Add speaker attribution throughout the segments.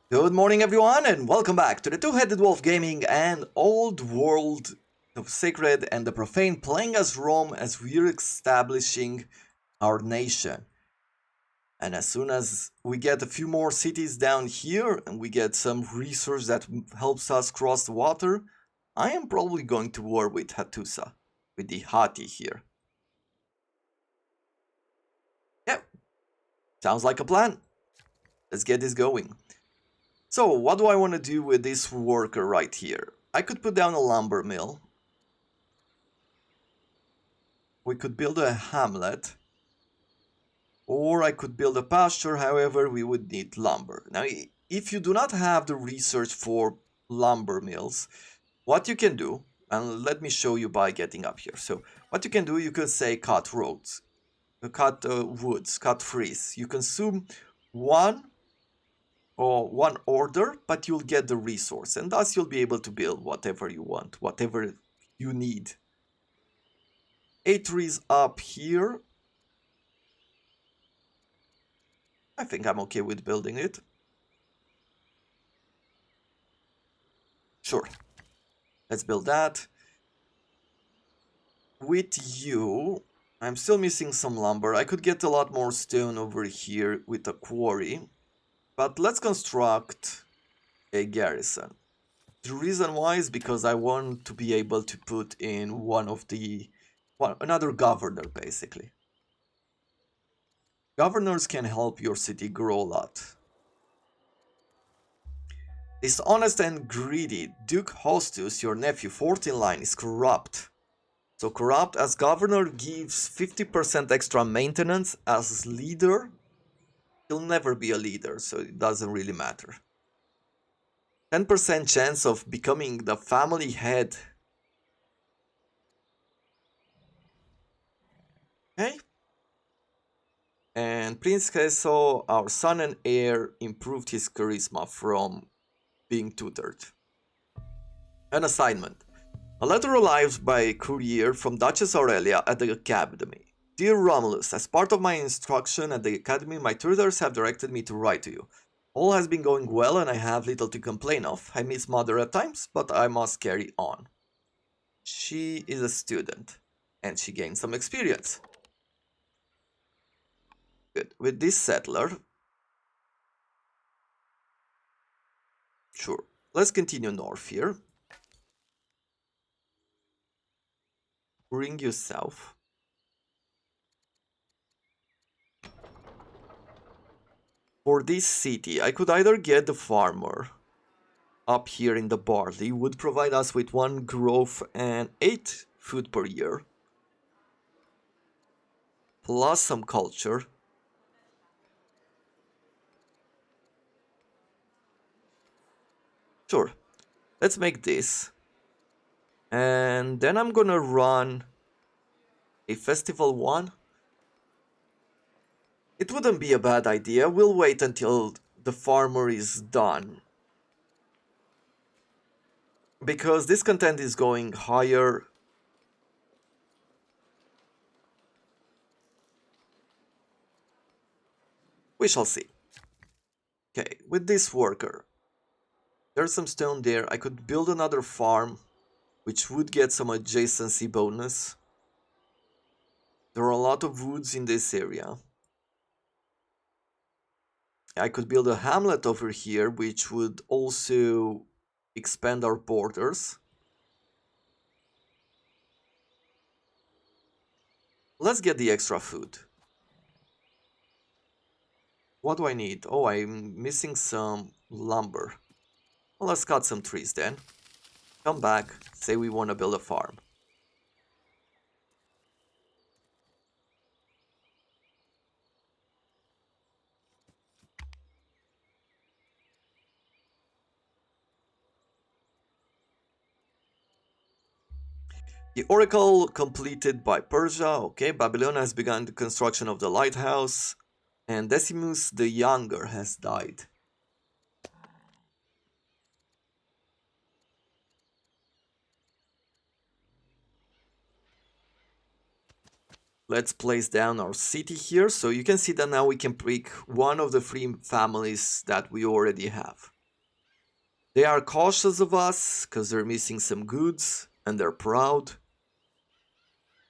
Speaker 1: Good morning, everyone, and welcome back to the Two-Headed Wolf Gaming and Old World of Sacred and the Profane, playing as Rome as we're establishing our nation. And as soon as we get a few more cities down here and we get some research that helps us cross the water, I am probably going to war with Hattusa, with the Hatti here. Yep, sounds like a plan. Let's get this going. So, what do I want to do with this worker right here? I could put down a lumber mill. We could build a hamlet. Or I could build a pasture, however, we would need lumber. Now, if you do not have the research for lumber mills, what you can do, and let me show you by getting up here. So, what you can do, you can say cut roads, cut woods, cut trees. You consume one or one order, but you'll get the resource, and thus you'll be able to build whatever you want, whatever you need. 8 trees up here. I think I'm okay with building it. Sure. Let's build that. With you, I'm still missing some lumber. I could get a lot more stone over here with a quarry. But let's construct a garrison. The reason why is because I want to be able to put in another governor, basically. Governors can help your city grow a lot. Dishonest and greedy, Duke Hostus, your nephew, 14 line, is corrupt. So corrupt as governor gives 50% extra maintenance. As leader, he'll never be a leader, so it doesn't really matter. 10% chance of becoming the family head. Okay. And Prince Keso, our son and heir, improved his charisma from being tutored. An assignment. A letter arrived by courier from Duchess Aurelia at the Academy. Dear Romulus, as part of my instruction at the Academy, my tutors have directed me to write to you. All has been going well and I have little to complain of. I miss mother at times, but I must carry on. She is a student, and she gained some experience. Good. With this settler... Sure. Let's continue north here. Bring you south. For this city, I could either get the farmer up here in the barley, would provide us with 1 growth and 8 food per year, plus some culture. Sure, let's make this. And then I'm gonna run a festival 1. It wouldn't be a bad idea. We'll wait until the farmer is done, because this content is going higher. We shall see. Okay, with this worker, there's some stone there. I could build another farm, which would get some adjacency bonus. There are a lot of woods in this area. I could build a hamlet over here, which would also expand our borders. Let's get the extra food. What do I need? Oh, I'm missing some lumber. Well, let's cut some trees then. Come back, say we want to build a farm. The oracle completed by Persia. Okay, Babylon has begun the construction of the lighthouse. And Decimus the Younger has died. Let's place down our city here. So you can see that now we can pick one of the 3 families that we already have. They are cautious of us because they're missing some goods and they're proud.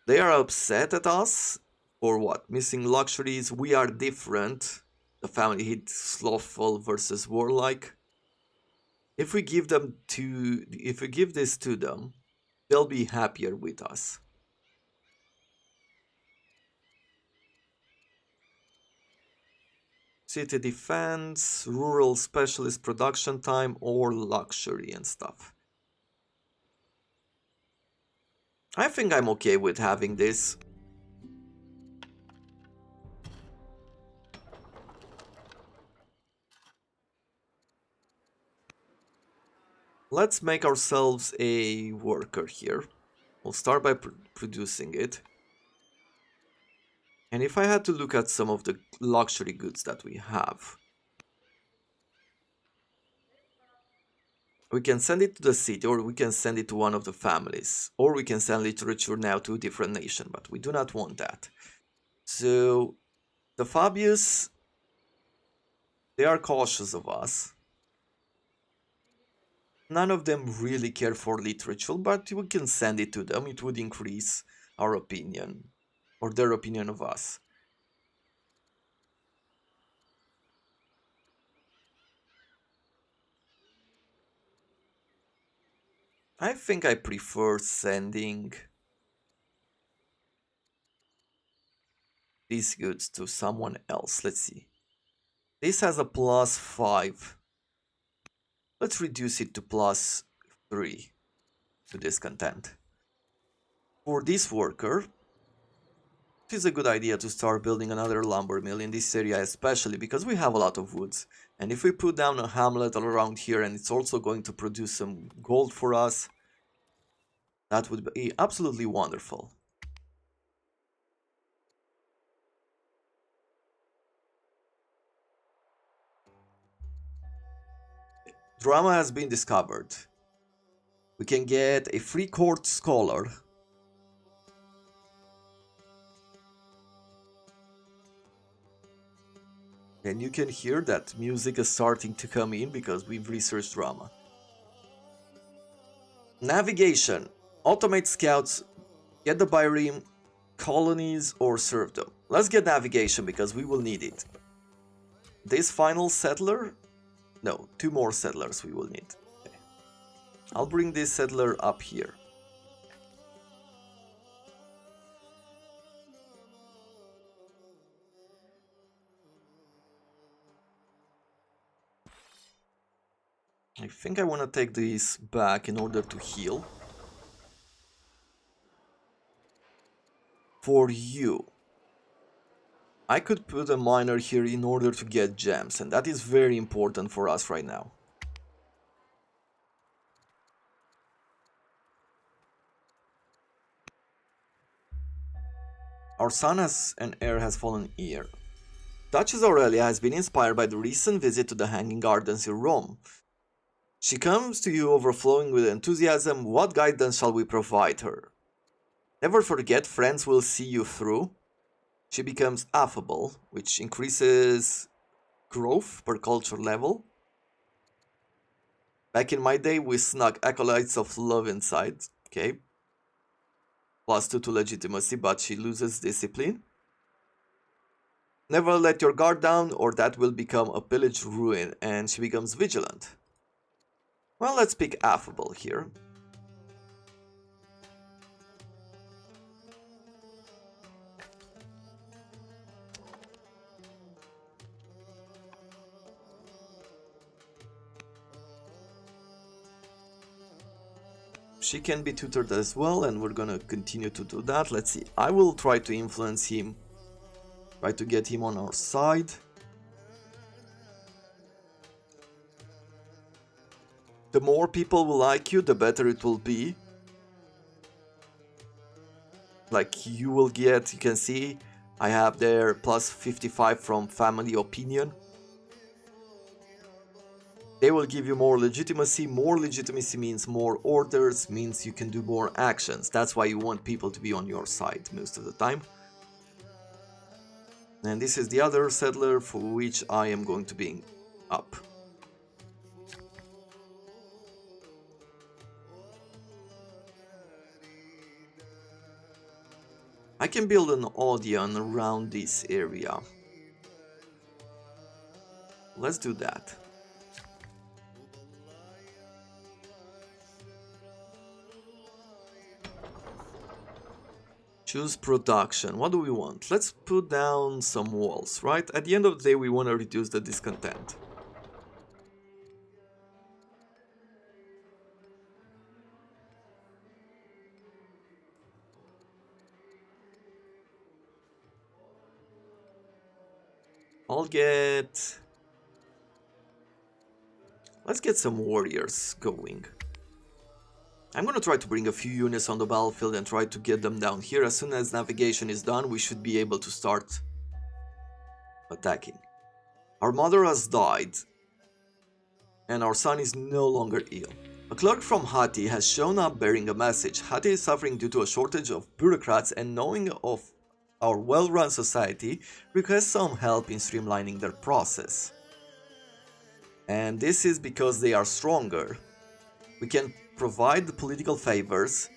Speaker 1: They are upset at us for what? Missing luxuries. We are different. The family hit slothful versus warlike. If we give this to them, they'll be happier with us. City defense, rural specialist production time, or luxury and stuff. I think I'm okay with having this. Let's make ourselves a worker here. We'll start by producing it. And if I had to look at some of the luxury goods that we have, we can send it to the city, or we can send it to one of the families, or we can send literature now to a different nation, but we do not want that. So the Fabius, they are cautious of us. None of them really care for literature, but we can send it to them. It would increase our opinion, or their opinion of us. I think I prefer sending these goods to someone else. Let's see. This has a +5. Let's reduce it to +3 to discontent. For this worker, it is a good idea to start building another lumber mill in this area, especially because we have a lot of woods. And if we put down a hamlet all around here and it's also going to produce some gold for us, that would be absolutely wonderful. Drama has been discovered. We can get a free court scholar. And you can hear that music is starting to come in because we've researched drama. Navigation. Automate scouts, get the Byreme colonies or serve them. Let's get navigation because we will need it. This final settler? No, 2 more settlers we will need. Okay. I'll bring this settler up here. I think I want to take this back in order to heal. For you, I could put a miner here in order to get gems, and that is very important for us right now. Our son and heir has fallen here. Duchess Aurelia has been inspired by the recent visit to the Hanging Gardens in Rome. She comes to you overflowing with enthusiasm. What guidance shall we provide her? Never forget, friends will see you through. She becomes affable, which increases growth per culture level. Back in my day, we snuck acolytes of love inside. Okay. +2 to legitimacy, but she loses discipline. Never let your guard down, or that will become a pillaged ruin, and she becomes vigilant. Well, let's pick affable here. She can be tutored as well, and we're gonna continue to do that. Let's see. I will try to influence him, try to get him on our side. The more people will like you, the better it will be. Like you will get, you can see, I have there +55 from family opinion. They will give you more legitimacy. More legitimacy means more orders, means you can do more actions. That's why you want people to be on your side most of the time. And this is the other settler for which I am going to be up. I can build an Odeon around this area. Let's do that. Choose production. What do we want? Let's put down some walls, right? At the end of the day, we want to reduce the discontent. Let's get some warriors going. I'm gonna try to bring a few units on the battlefield and try to get them down here. As soon as navigation is done, we should be able to start attacking. Our mother has died, and our son is no longer ill. A clerk from Hati has shown up bearing a message. Hati is suffering due to a shortage of bureaucrats, and knowing of our well-run society, requests some help in streamlining their process. And this is because they are stronger. We can provide the political favors.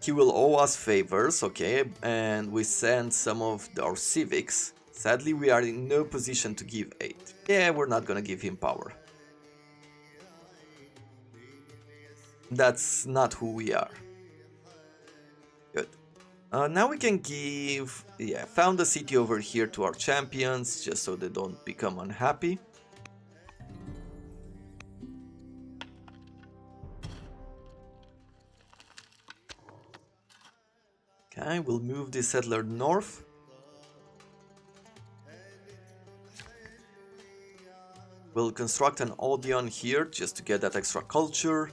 Speaker 1: He will owe us favors, okay, and we send some of our civics. Sadly, we are in no position to give aid. Yeah, we're not gonna give him power. That's not who we are. Good. Now we can give, found a city over here to our champions, just so they don't become unhappy. Okay, we'll move the settler north. We'll construct an Odeon here, just to get that extra culture.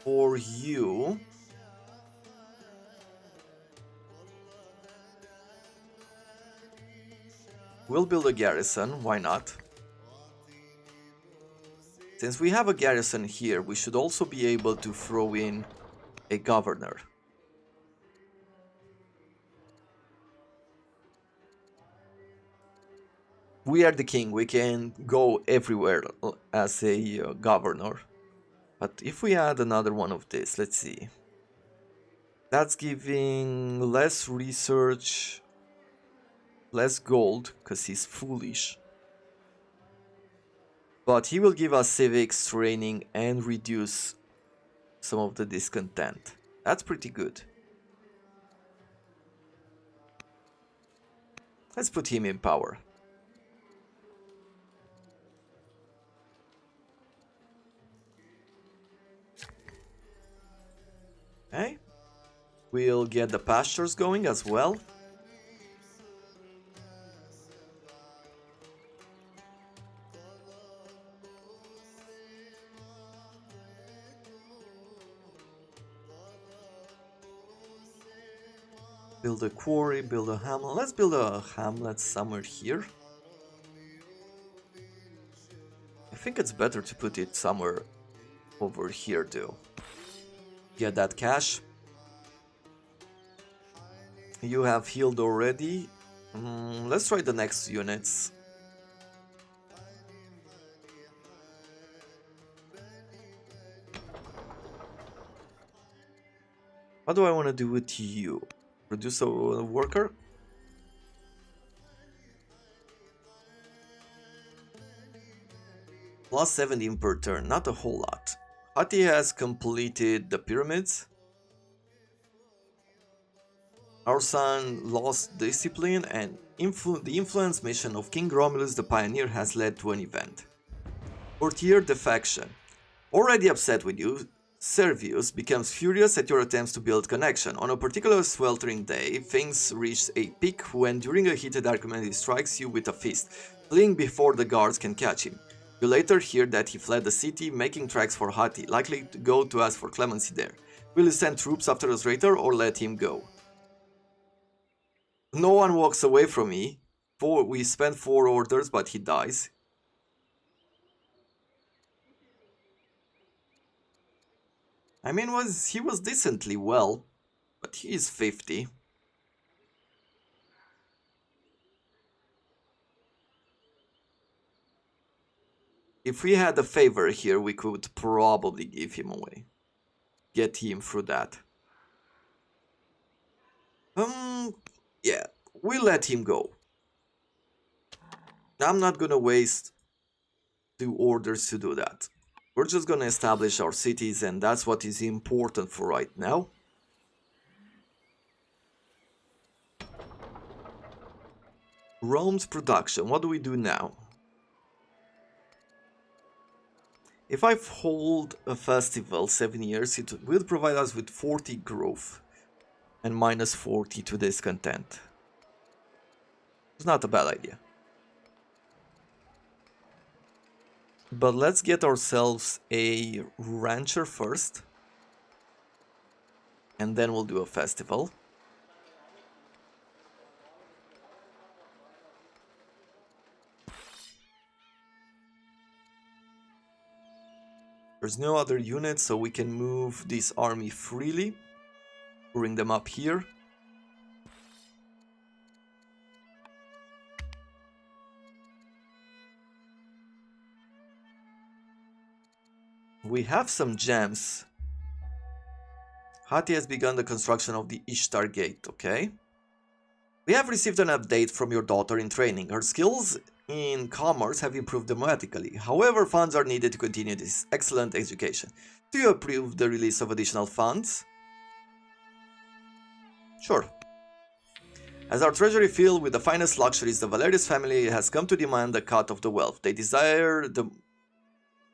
Speaker 1: For you... we'll build a garrison, why not? Since we have a garrison here, we should also be able to throw in a governor. We are the king, we can go everywhere as a governor. But if we add another one of this, let's see. That's giving less research, less gold, because he's foolish. But he will give us civics, training, and reduce some of the discontent. That's pretty good. Let's put him in power. Okay. We'll get the pastures going as well. Build a quarry, build a hamlet. Let's build a hamlet somewhere here. I think it's better to put it somewhere over here though. Get that cash. You have healed already. Let's try the next units. What do I want to do with you? Produce a worker? Plus 17 per turn, not a whole lot. Hati has completed the pyramids. Our son lost discipline, and the influence mission of King Romulus the Pioneer has led to an event. Courtier defection. Already upset with you, Servius becomes furious at your attempts to build connection. On a particular sweltering day, things reach a peak when during a heated argument he strikes you with a fist, fleeing before the guards can catch him. You later hear that he fled the city, making tracks for Hati, likely to go to ask for clemency there. Will you send troops after us later or let him go? No one walks away from me. We spend 4 orders, but he dies. I mean, he was decently well, but he is 50. If we had a favor here, we could probably give him away. Get him through that. Yeah, we let him go. I'm not gonna waste 2 orders to do that. We're just gonna establish our cities, and that's what is important for right now. Rome's production, what do we do now? If I hold a festival 7 years, it will provide us with 40 growth and minus 40 to discontent. It's not a bad idea. But let's get ourselves a rancher first. And then we'll do a festival. There's no other units, so we can move this army freely. Bring them up here. We have some gems. Hati has begun the construction of the Ishtar Gate, okay? We have received an update from your daughter in training. Her skills in commerce have improved dramatically. However, funds are needed to continue this excellent education. Do you approve the release of additional funds? Sure. As our treasury filled with the finest luxuries, the Valerius family has come to demand a cut of the wealth. They desire the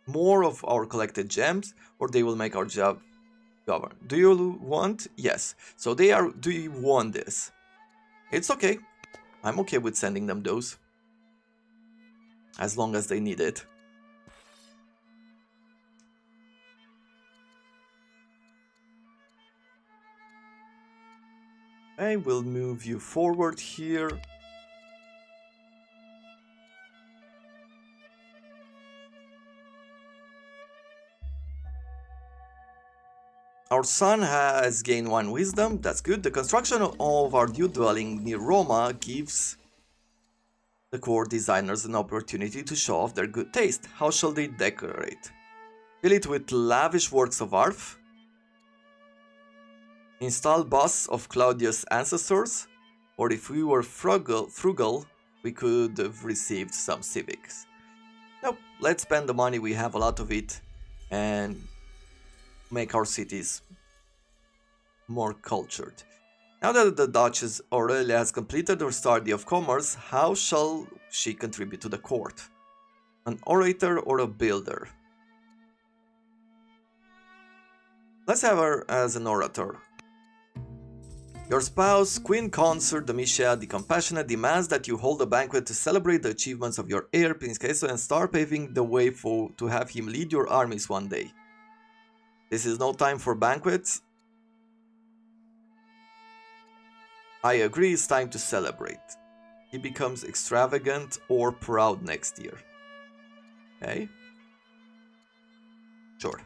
Speaker 1: more of our collected gems, or they will make our job govern. Do you want? Yes. So they are. Do you want this? It's okay. I'm okay with sending them those. As long as they need it. I will move you forward here. Our son has gained 1 wisdom, that's good. The construction of our new dwelling near Roma gives the core designers an opportunity to show off their good taste. How shall they decorate? Fill it with lavish works of art. Install busts of Claudius' ancestors. Or if we were frugal, we could have received some civics. Nope, let's spend the money, we have a lot of it, and make our cities more cultured. Now that the Duchess Aurelia has completed her study of commerce, how shall she contribute to the court? An orator or a builder? Let's have her as an orator. Your spouse, Queen Consort Domitia the Compassionate, demands that you hold a banquet to celebrate the achievements of your heir, Prince Queso, and start paving the way to have him lead your armies one day. This is no time for banquets. I agree, it's time to celebrate. He becomes extravagant or proud next year. Okay? Sure.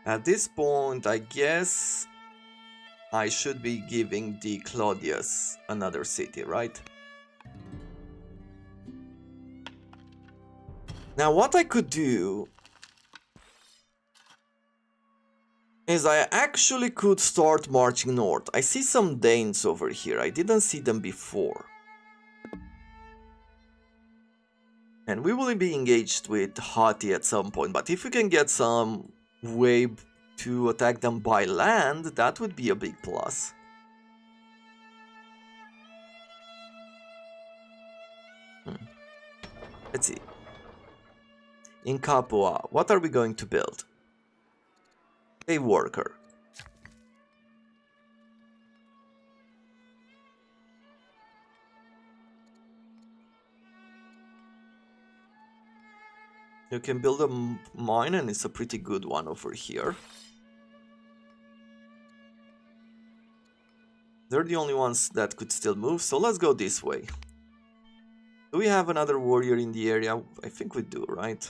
Speaker 1: At this point, I guess I should be giving the Claudius another city, right? Now, what I could do is I actually could start marching north. I see some Danes over here. I didn't see them before. And we will be engaged with Hati at some point, but if we can get some way to attack them by land, that would be a big plus. Let's see. In Capua, what are we going to build? A worker. You can build a mine, and it's a pretty good one over here. They're the only ones that could still move, so let's go this way. Do we have another warrior in the area? I think we do, right?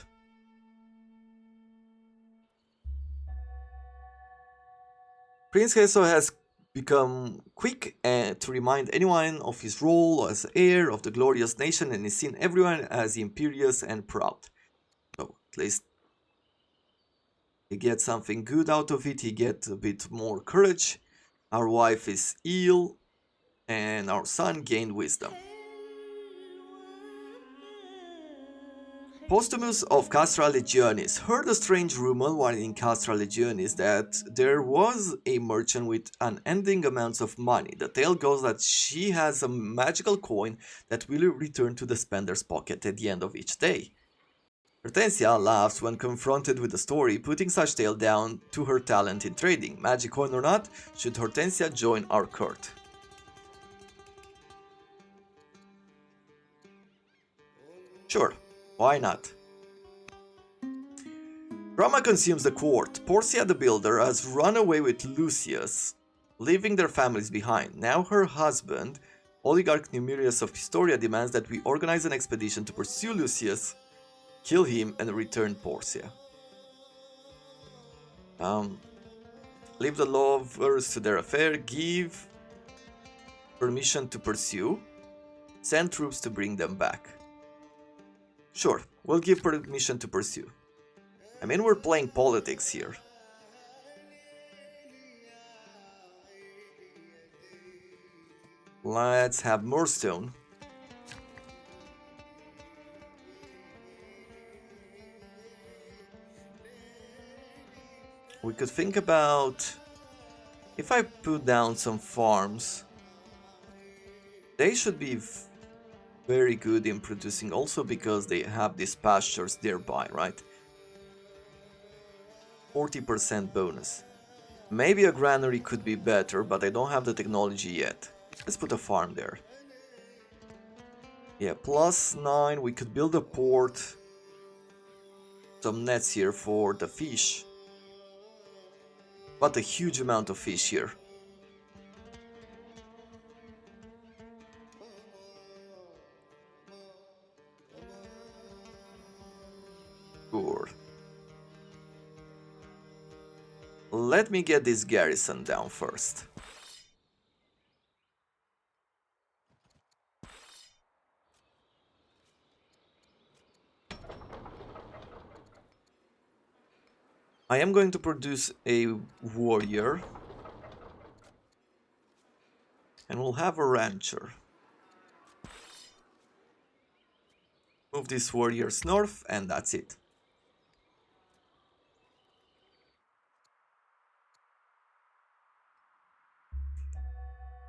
Speaker 1: Prince Heso has become quick to remind anyone of his role as heir of the glorious nation and is seen everyone as imperious and proud. So at least he gets something good out of it, he gets a bit more courage. Our wife is ill, and our son gained wisdom. Postumus of Castra Legionis heard a strange rumor while in Castra Legionis that there was a merchant with unending amounts of money. The tale goes that she has a magical coin that will return to the spender's pocket at the end of each day. Hortensia laughs when confronted with the story, putting such tale down to her talent in trading. Magic coin or not, should Hortensia join our court? Sure, why not? Drama consumes the court. Porcia the Builder has run away with Lucius, leaving their families behind. Now her husband, Oligarch Numerius of Pistoria, demands that we organize an expedition to pursue Lucius, kill him, and return Porcia. Leave the lovers to their affair, give permission to pursue, send troops to bring them back. Sure, we'll give permission to pursue. I mean, we're playing politics here. Let's have more stone. We could think about if I put down some farms. They should be very good in producing also because they have these pastures nearby, right? 40% bonus. Maybe a granary could be better, but I don't have the technology yet. Let's put a farm there. Yeah, +9, we could build a port. Some nets here for the fish. But a huge amount of fish here. Sure. Let me get this garrison down first. I am going to produce a warrior. And we'll have a rancher. Move these warriors north, and that's it.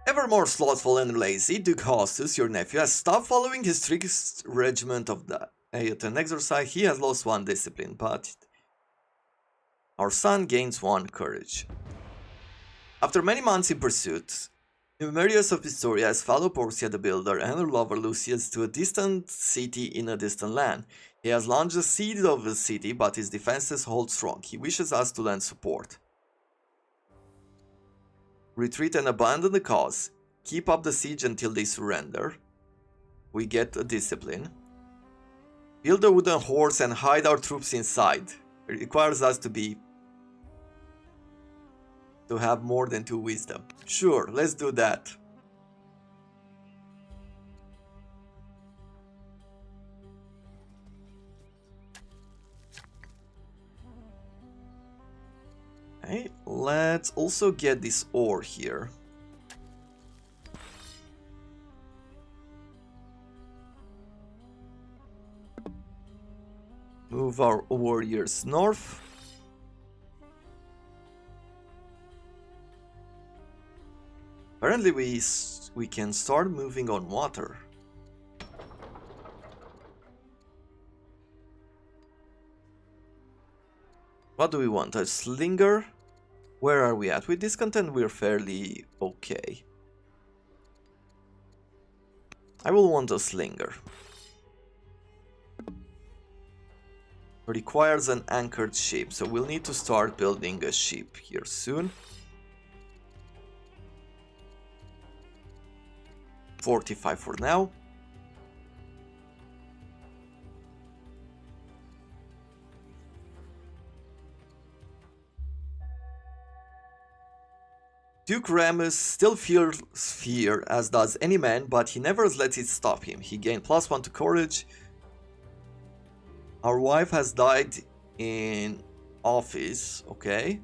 Speaker 1: Ever more slothful and lazy, Duke Hostus, your nephew, has stopped following his strict regiment of diet and exercise. He has lost 1 discipline, but our son gains 1 courage. After many months in pursuit, Numerius of Pistoria has followed Porcia the Builder and her lover Lucius to a distant city in a distant land. He has launched a siege of the city, but his defenses hold strong. He wishes us to lend support. Retreat and abandon the cause. Keep up the siege until they surrender. We get a discipline. Build a wooden horse and hide our troops inside. It requires us to have more than 2 wisdom. Sure, let's do that. Okay, let's also get this ore here. Move our warriors north. Apparently we can start moving on water. What do we want? A slinger? Where are we at? With discontent we're fairly okay. I will want a slinger. Requires an anchored ship, so we'll need to start building a ship here soon. 45 for now. Duke Remus still feels fear, as does any man, but he never lets it stop him. He gained +1 to courage. Our wife has died in office, okay.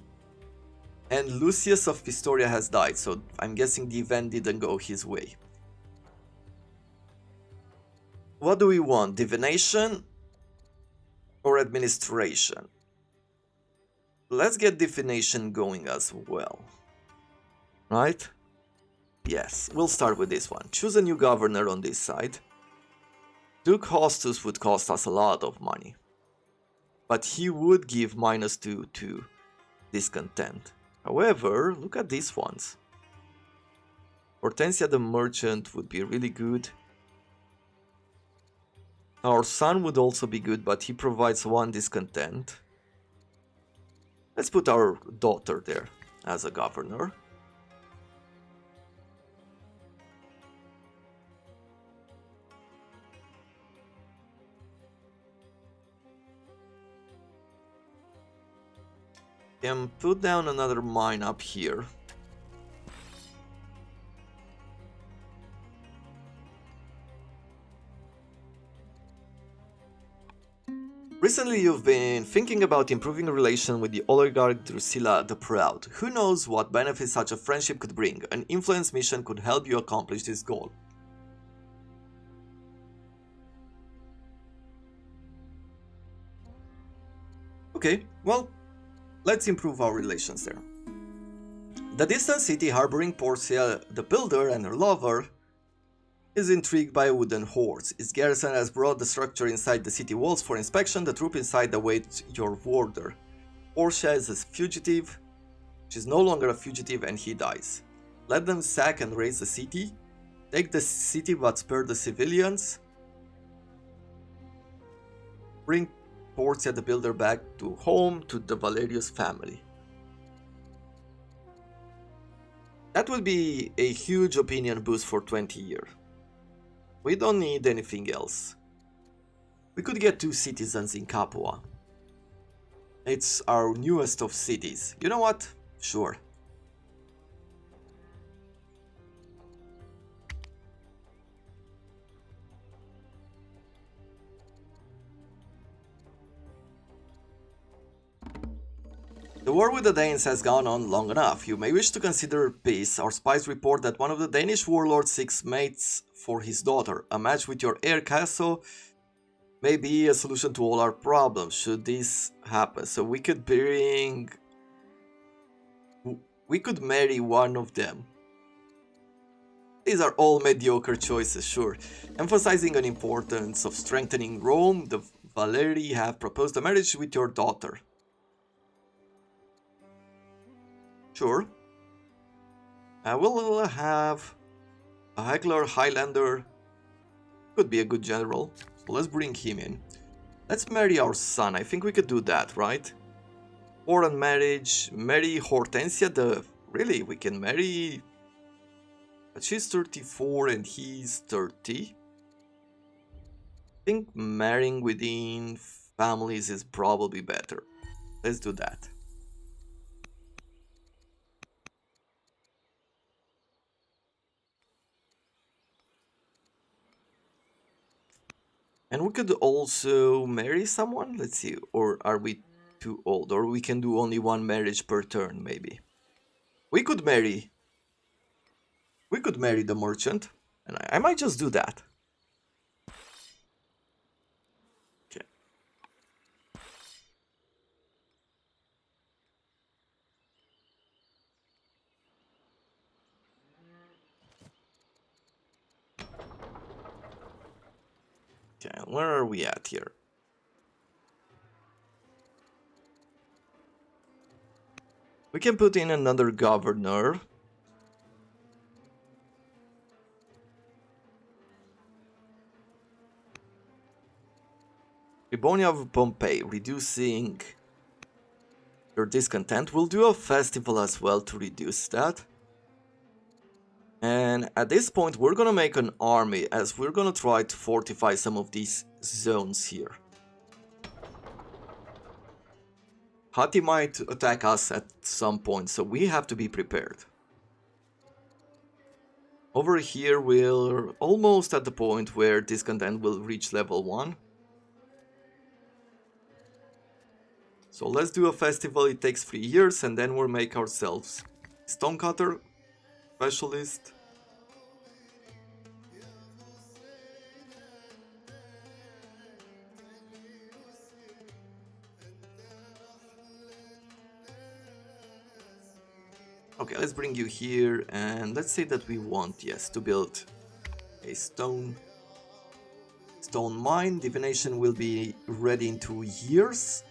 Speaker 1: And Lucius of Pistoria has died, so I'm guessing the event didn't go his way. What do we want? Divination or administration? Let's get divination going as well. Right? Yes, we'll start with this one. Choose a new governor on this side. Duke Hostus would cost us a lot of money. But he would give -2 to discontent. However, look at these ones. Hortensia the Merchant would be really good. Our son would also be good, but he provides 1 discontent. Let's put our daughter there as a governor. And put down another mine up here. Recently you've been thinking about improving a relation with the oligarch Drusilla the Proud. Who knows what benefits such a friendship could bring? An influence mission could help you accomplish this goal. Okay, well, let's improve our relations there. The distant city harboring Portia the Builder and her lover is intrigued by wooden hordes. Its garrison has brought the structure inside the city walls for inspection. The troop inside awaits your order. Portia is a fugitive. She's no longer a fugitive and he dies. Let them sack and raise the city. Take the city but spare the civilians. Bring Portia the Builder back to home to the Valerius family. That will be a huge opinion boost for 20 years. We don't need anything else. We could get 2 citizens in Capua. It's our newest of cities. You know what? Sure. The war with the Danes has gone on long enough. You may wish to consider peace. Our spies report that one of the Danish warlords seeks mates for his daughter. A match with your heir castle may be a solution to all our problems, should this happen. So we could marry one of them. These are all mediocre choices, sure. Emphasizing an importance of strengthening Rome, the Valeri have proposed a marriage with your daughter. Sure. I will have a Heckler Highlander. Could be a good general. So let's bring him in. Let's marry our son. I think we could do that, right? Foreign marriage. Marry Hortensia the... Really? We can marry... But she's 34 and he's 30. I think marrying within families is probably better. Let's do that. And we could also marry someone? Let's see. Or are we too old? Or we can do only 1 marriage per turn, maybe. We could marry the merchant. And I might just do that. Okay. Okay, where are we at here? We can put in another governor. Ribonia of Pompeii, reducing your discontent. We'll do a festival as well to reduce that. And at this point, we're gonna make an army, as we're gonna try to fortify some of these zones here. Hatti might attack us at some point, so we have to be prepared. Over here we're almost at the point where discontent will reach level 1. So let's do a festival, it takes 3 years, and then we'll make ourselves stonecutter specialist. Okay, let's bring you here, and let's say that we want, yes, to build a stone mine. Divination will be ready in 2 years.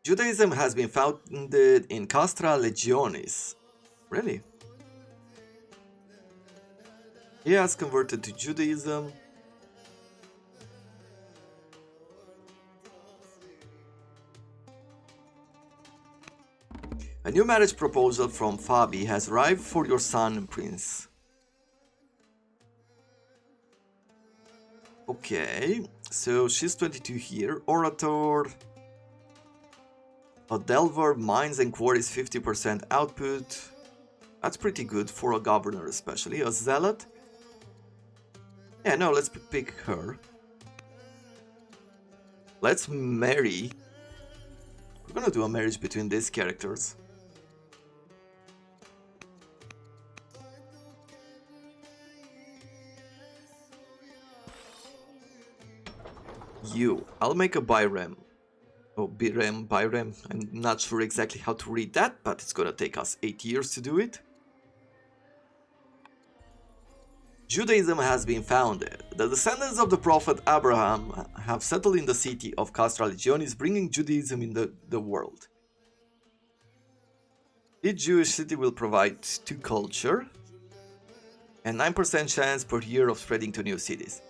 Speaker 1: Judaism has been founded in Castra Legionis. Really? He has converted to Judaism. A new marriage proposal from Fabi has arrived for your son, Prince. Okay, so she's 22 here. Orator. A Delver, mines and quarries 50% output. That's pretty good for a governor especially. A Zealot. Yeah, no, let's pick her. Let's marry. We're gonna do a marriage between these characters. I'll make a Byrem. Oh, Byrem. I'm not sure exactly how to read that, but it's gonna take us 8 years to do it. Judaism has been founded. The descendants of the prophet Abraham have settled in the city of Castra Legionis, bringing Judaism in the world. Each Jewish city will provide 2 culture and 9% chance per year of spreading to new cities.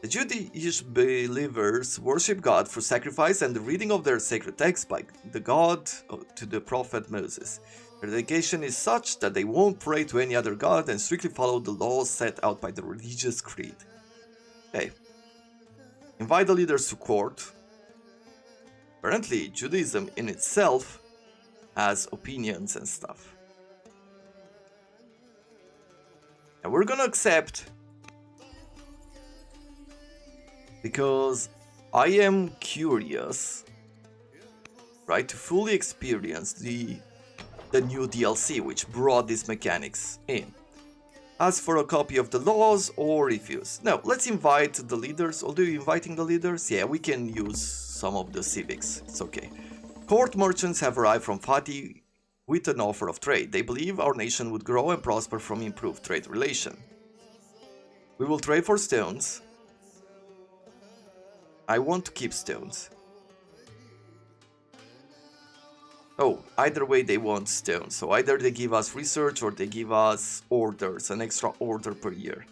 Speaker 1: The Jewish believers worship God through sacrifice and the reading of their sacred texts by the God to the prophet Moses. Their dedication is such that they won't pray to any other god and strictly follow the laws set out by the religious creed. Okay. Invite the leaders to court. Apparently, Judaism in itself has opinions and stuff. And we're gonna accept because I am curious, right, to fully experience the new DLC which brought these mechanics in. Ask for a copy of the laws or refuse. Now, let's invite the leaders. Although inviting the leaders, yeah, we can use some of the civics. It's okay. Court merchants have arrived from Fatih with an offer of trade. They believe our nation would grow and prosper from improved trade relation. We will trade for stones. I want to keep stones. Oh, either way they want stones. So either they give us research or they give us orders, an extra order per year.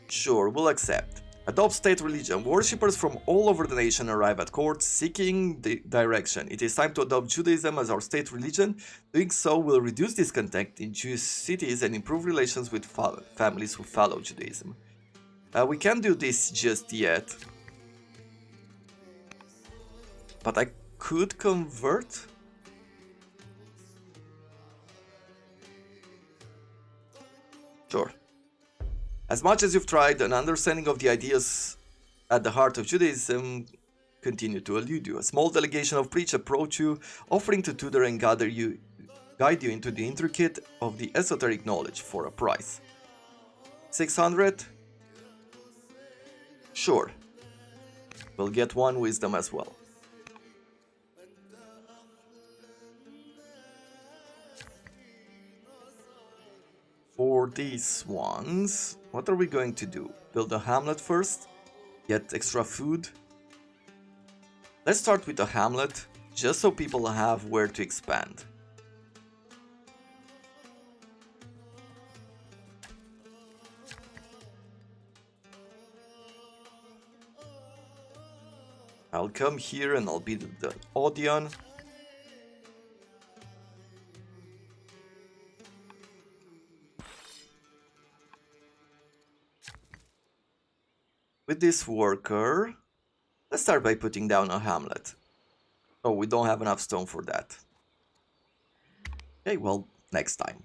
Speaker 1: Sure, we'll accept. Adopt state religion. Worshippers from all over the nation arrive at court seeking the direction. It is time to adopt Judaism as our state religion. Doing so will reduce discontent in Jewish cities and improve relations with families who follow Judaism. We can't do this just yet. But I could convert. Sure. As much as you've tried, an understanding of the ideas at the heart of Judaism continue to elude you. A small delegation of priests approach you, offering to tutor and guide you into the intricate of the esoteric knowledge for a price. 600? Sure. We'll get 1 wisdom as well. For these ones, what are we going to do? Build a hamlet first? Get extra food? Let's start with a hamlet, just so people have where to expand. I'll come here and I'll be the Odeon. With this worker, let's start by putting down a hamlet. Oh, we don't have enough stone for that. Okay, well, next time.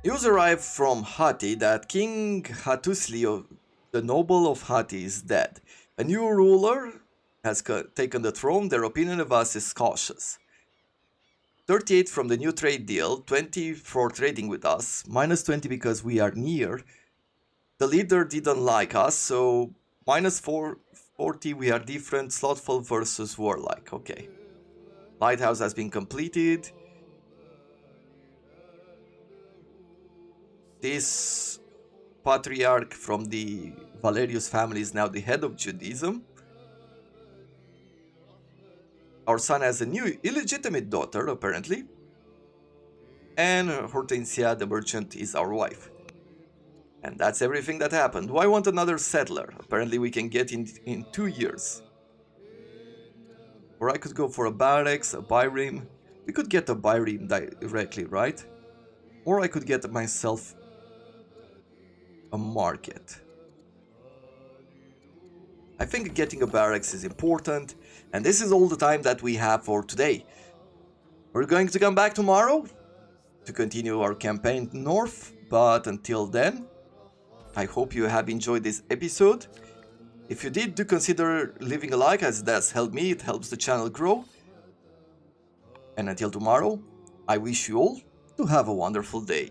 Speaker 1: News arrived from Hatti that King Hattusili, the noble of Hatti, is dead. A new ruler has taken the throne. Their opinion of us is cautious. 38 from the new trade deal, 20 for trading with us, minus 20 because we are near. The leader didn't like us, so minus 40 we are different. Slothful versus warlike. Okay. Lighthouse has been completed. This patriarch from the Valerius family is now the head of Judaism. Our son has a new illegitimate daughter, apparently. And Hortensia, the merchant, is our wife. And that's everything that happened. Why want another settler? Apparently we can get in 2 years. Or I could go for a barracks, a bireme. We could get a bireme directly, right? Or I could get myself a market. I think getting a barracks is important. And this is all the time that we have for today. We're going to come back tomorrow to continue our campaign north. But until then, I hope you have enjoyed this episode. If you did, do consider leaving a like, as that's helped me, it helps the channel grow. And until tomorrow, I wish you all to have a wonderful day.